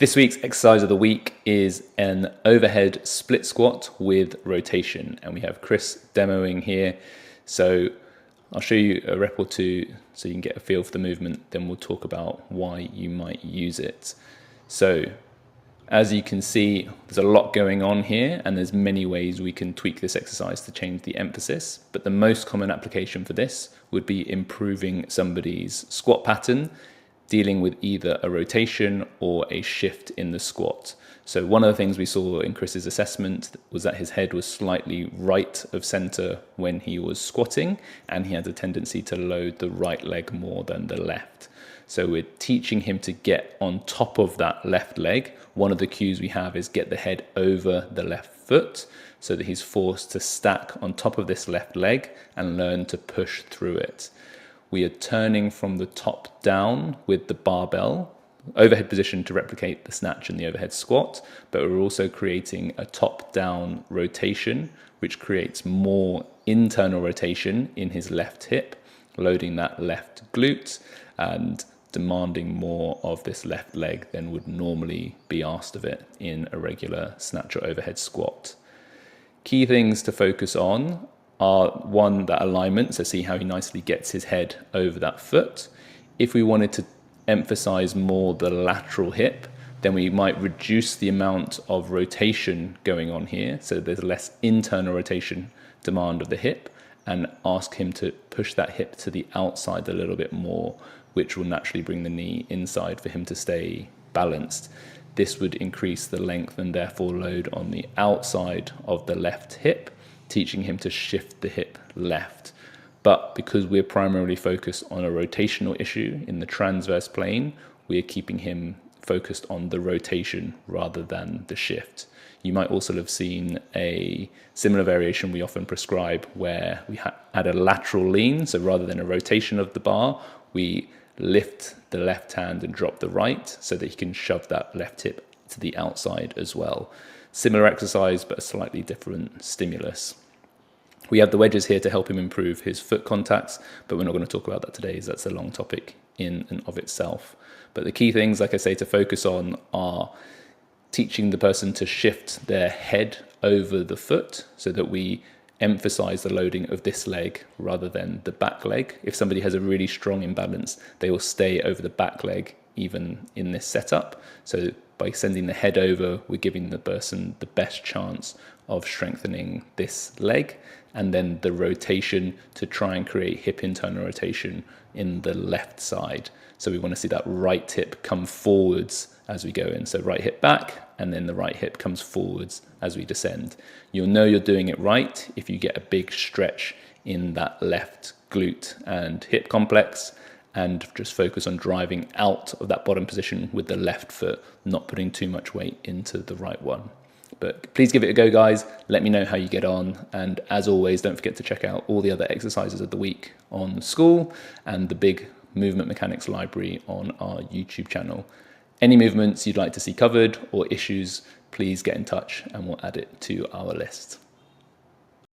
This week's exercise of the week is an overhead split squat with rotation, and we have Chris demoing here. So I'll show you a rep or two so you can get a feel for the movement, then we'll talk about why you might use it. So as you can see, there's a lot going on here, and there's many ways we can tweak this exercise to change the emphasis, but the most common application for this would be improving somebody's squat pattern, dealing with either a rotation or a shift in the squat. So one of the things we saw in Chris's assessment was that his head was slightly right of center when he was squatting, and he had a tendency to load the right leg more than the left. So we're teaching him to get on top of that left leg. One of the cues we have is get the head over the left foot so that he's forced to stack on top of this left leg and learn to push through it. We are turning from the top down with the barbell, overhead position to replicate the snatch and the overhead squat, but we're also creating a top-down rotation, which creates more internal rotation in his left hip, loading that left glute and demanding more of this left leg than would normally be asked of it in a regular snatch or overhead squat. Key things to focus on are, one, that alignment, so see how he nicely gets his head over that foot. If we wanted to emphasize more the lateral hip, then we might reduce the amount of rotation going on here, so there's less internal rotation demand of the hip, and ask him to push that hip to the outside a little bit more, which will naturally bring the knee inside for him to stay balanced. This would increase the length and therefore load on the outside of the left hip, teaching him to shift the hip left. But because we're primarily focused on a rotational issue in the transverse plane, we're keeping him focused on the rotation rather than the shift. You might also have seen a similar variation we often prescribe where we had a lateral lean. So rather than a rotation of the bar, we lift the left hand and drop the right so that he can shove that left hip to the outside as well. Similar exercise, but a slightly different stimulus. We have the wedges here to help him improve his foot contacts, but we're not going to talk about that today, as that's a long topic in and of itself. But the key things, like I say, to focus on are teaching the person to shift their head over the foot so that we emphasize the loading of this leg rather than the back leg. If somebody has a really strong imbalance, they will stay over the back leg even in this setup. So by sending the head over, we're giving the person the best chance of strengthening this leg, and then the rotation to try and create hip internal rotation in the left side. So we want to see that right hip come forwards as we go in. So right hip back, and then the right hip comes forwards as we descend. You'll know you're doing it right if you get a big stretch in that left glute and hip complex, and just focus on driving out of that bottom position with the left foot, not putting too much weight into the right one. But please give it a go, guys. Let me know how you get on. And as always, don't forget to check out all the other exercises of the week on School and the big movement mechanics library on our YouTube channel. Any movements you'd like to see covered or issues, please get in touch and we'll add it to our list.